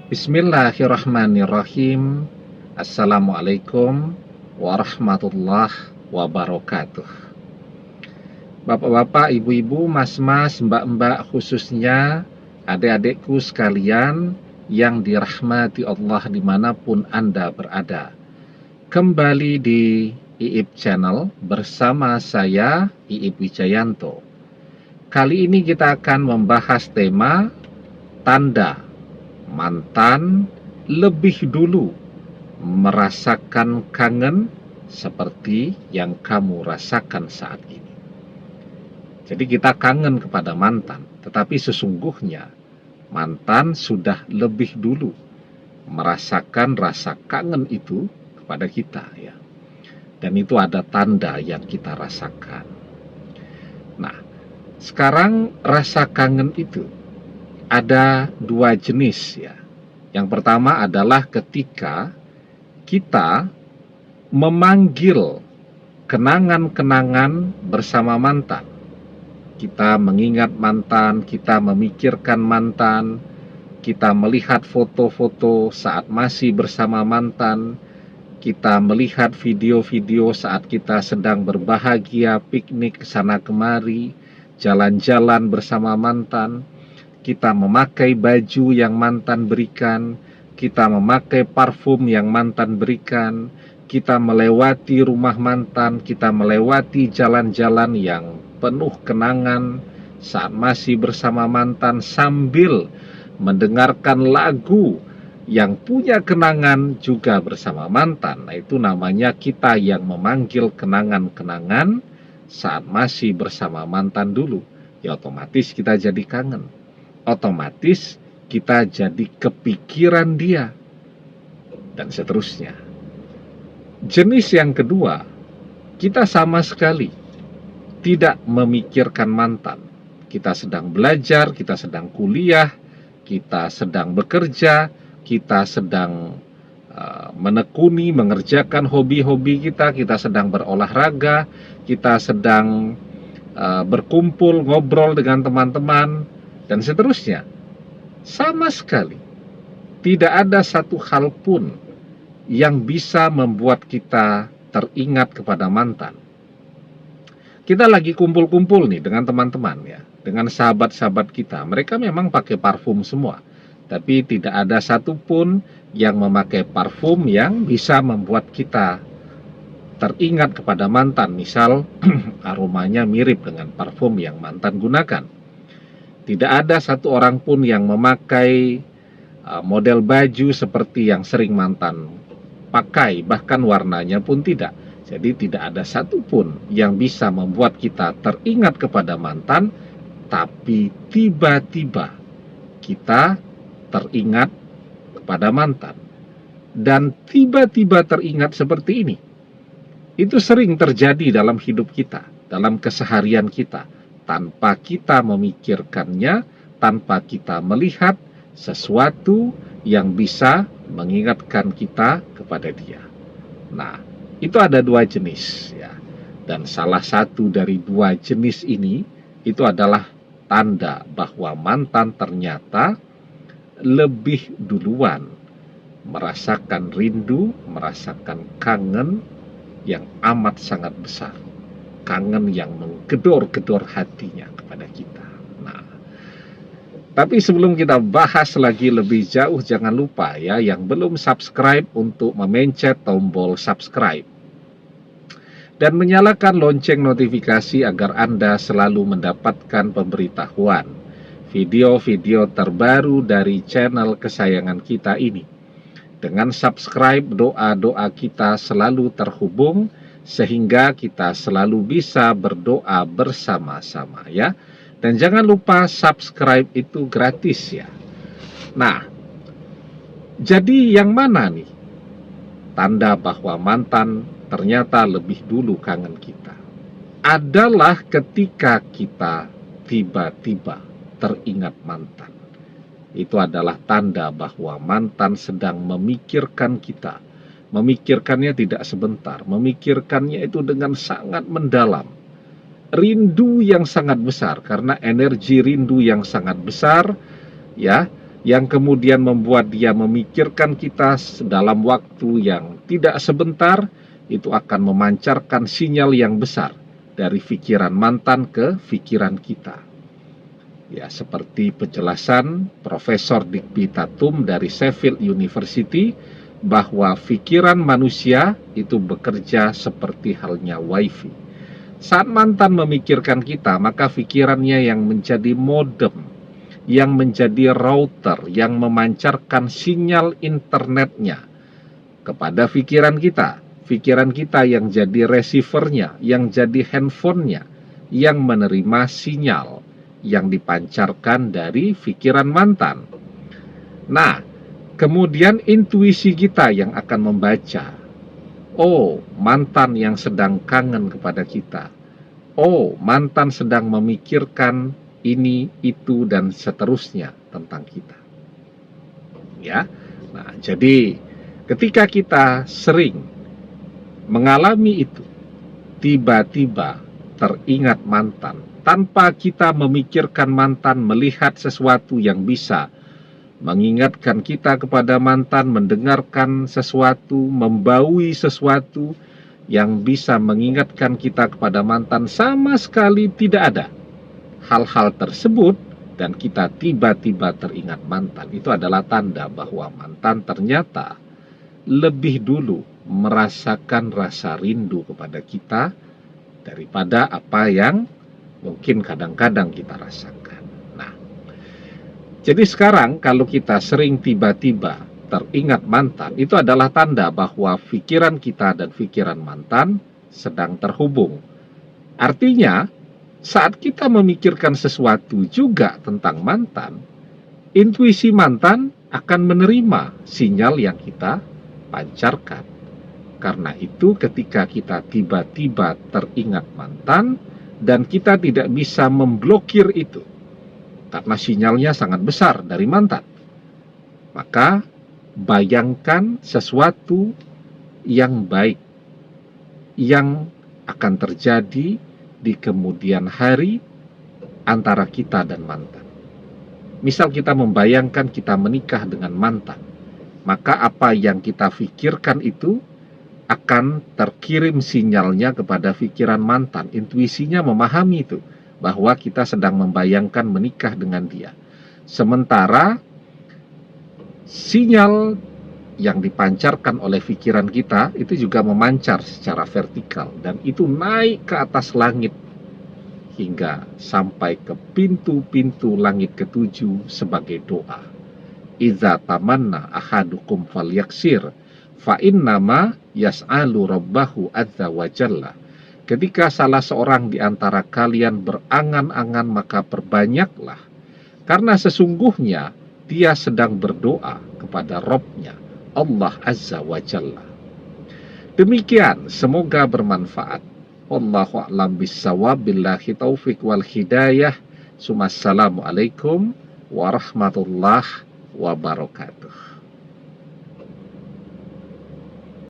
Bismillahirrahmanirrahim. Assalamualaikum warahmatullahi wabarakatuh. Bapak-bapak, ibu-ibu, mas-mas, mbak-mbak, khususnya adik-adikku sekalian yang dirahmati Allah dimanapun Anda berada. Kembali di IIP Channel bersama saya, IIP Wijayanto. Kali ini kita akan membahas tema tanda mantan lebih dulu merasakan kangen seperti yang kamu rasakan saat ini. Jadi kita kangen kepada mantan, tetapi sesungguhnya mantan sudah lebih dulu merasakan rasa kangen itu kepada kita, ya. Dan itu ada tanda yang kita rasakan. Nah, sekarang rasa kangen itu ada dua jenis, ya. Yang pertama adalah ketika kita memanggil kenangan-kenangan bersama mantan. Kita mengingat mantan, kita memikirkan mantan, kita melihat foto-foto saat masih bersama mantan, kita melihat video-video saat kita sedang berbahagia, piknik kesana kemari, jalan-jalan bersama mantan. Kita memakai baju yang mantan berikan, kita memakai parfum yang mantan berikan, kita melewati rumah mantan, kita melewati jalan-jalan yang penuh kenangan saat masih bersama mantan sambil mendengarkan lagu yang punya kenangan juga bersama mantan. Nah, itu namanya kita yang memanggil kenangan-kenangan saat masih bersama mantan dulu. Ya otomatis kita jadi kangen. Otomatis kita jadi kepikiran dia, dan seterusnya. Jenis yang kedua, kita sama sekali tidak memikirkan mantan. Kita sedang belajar, kita sedang kuliah, kita sedang bekerja, kita sedang menekuni, mengerjakan hobi-hobi kita, kita sedang berolahraga, kita sedang berkumpul, ngobrol dengan teman-teman, dan seterusnya. Sama sekali tidak ada satu hal pun yang bisa membuat kita teringat kepada mantan. Kita lagi kumpul-kumpul nih dengan teman-teman, ya, dengan sahabat-sahabat kita. Mereka memang pakai parfum semua, tapi tidak ada satupun yang memakai parfum yang bisa membuat kita teringat kepada mantan. Misal aromanya mirip dengan parfum yang mantan gunakan. Tidak ada satu orang pun yang memakai model baju seperti yang sering mantan pakai, bahkan warnanya pun tidak. Jadi tidak ada satupun yang bisa membuat kita teringat kepada mantan, tapi tiba-tiba kita teringat kepada mantan. Dan tiba-tiba teringat seperti ini. Itu sering terjadi dalam hidup kita, dalam keseharian kita, tanpa kita memikirkannya, tanpa kita melihat sesuatu yang bisa mengingatkan kita kepada dia. Nah, itu ada dua jenis, ya. Dan salah satu dari dua jenis ini itu adalah tanda bahwa mantan ternyata lebih duluan merasakan rindu, merasakan kangen yang amat sangat besar. Kangen yang menggedor-gedor hatinya kepada kita. Nah, tapi sebelum kita bahas lagi lebih jauh, jangan lupa, ya, yang belum subscribe untuk memencet tombol subscribe dan menyalakan lonceng notifikasi agar Anda selalu mendapatkan pemberitahuan video-video terbaru dari channel kesayangan kita ini. Dengan subscribe, doa-doa kita selalu terhubung sehingga kita selalu bisa berdoa bersama-sama, ya. Dan jangan lupa subscribe itu gratis, ya. Nah, jadi yang mana nih tanda bahwa mantan ternyata lebih dulu kangen kita? Adalah ketika kita tiba-tiba teringat mantan. Itu adalah tanda bahwa mantan sedang memikirkan kita. Memikirkannya tidak sebentar, memikirkannya itu dengan sangat mendalam. Rindu yang sangat besar, karena energi rindu yang sangat besar, ya, yang kemudian membuat dia memikirkan kita dalam waktu yang tidak sebentar, itu akan memancarkan sinyal yang besar dari pikiran mantan ke pikiran kita. Ya, seperti penjelasan Profesor Digby Tatum dari Sheffield University, bahwa pikiran manusia itu bekerja seperti halnya wifi. Saat mantan memikirkan kita, maka pikirannya yang menjadi modem, yang menjadi router, yang memancarkan sinyal internetnya kepada pikiran kita. Pikiran kita yang jadi receivernya, yang jadi handphonenya, yang menerima sinyal yang dipancarkan dari pikiran mantan. Nah, kemudian intuisi kita yang akan membaca. Oh, mantan yang sedang kangen kepada kita. Oh, mantan sedang memikirkan ini, itu, dan seterusnya tentang kita. Ya, nah, jadi ketika kita sering mengalami itu, tiba-tiba teringat mantan, tanpa kita memikirkan mantan, melihat sesuatu yang bisa mengingatkan kita kepada mantan, mendengarkan sesuatu, membaui sesuatu yang bisa mengingatkan kita kepada mantan, sama sekali tidak ada hal-hal tersebut, dan kita tiba-tiba teringat mantan. Itu adalah tanda bahwa mantan ternyata lebih dulu merasakan rasa rindu kepada kita daripada apa yang mungkin kadang-kadang kita rasakan. Nah, jadi sekarang kalau kita sering tiba-tiba teringat mantan, itu adalah tanda bahwa pikiran kita dan pikiran mantan sedang terhubung. Artinya, saat kita memikirkan sesuatu juga tentang mantan, intuisi mantan akan menerima sinyal yang kita pancarkan. Karena itu, ketika kita tiba-tiba teringat mantan dan kita tidak bisa memblokir itu karena sinyalnya sangat besar dari mantan, maka bayangkan sesuatu yang baik yang akan terjadi di kemudian hari antara kita dan mantan. Misal kita membayangkan kita menikah dengan mantan, maka apa yang kita pikirkan itu akan terkirim sinyalnya kepada pikiran mantan. Intuisinya memahami itu, bahwa kita sedang membayangkan menikah dengan dia. Sementara sinyal yang dipancarkan oleh pikiran kita itu juga memancar secara vertikal, dan itu naik ke atas langit hingga sampai ke pintu-pintu langit ketujuh sebagai doa. Iza tamanna ahadukum falyaksir fa innama yas'alu rabbahu azza wa jalla. Ketika salah seorang di antara kalian berangan-angan, maka perbanyaklah, karena sesungguhnya dia sedang berdoa kepada Rabb-nya, Allah azza wa jalla. Demikian, semoga bermanfaat. Wallahu a'lam bissawab, billahi taufik wal hidayah. Assalamualaikum warahmatullahi wabarakatuh.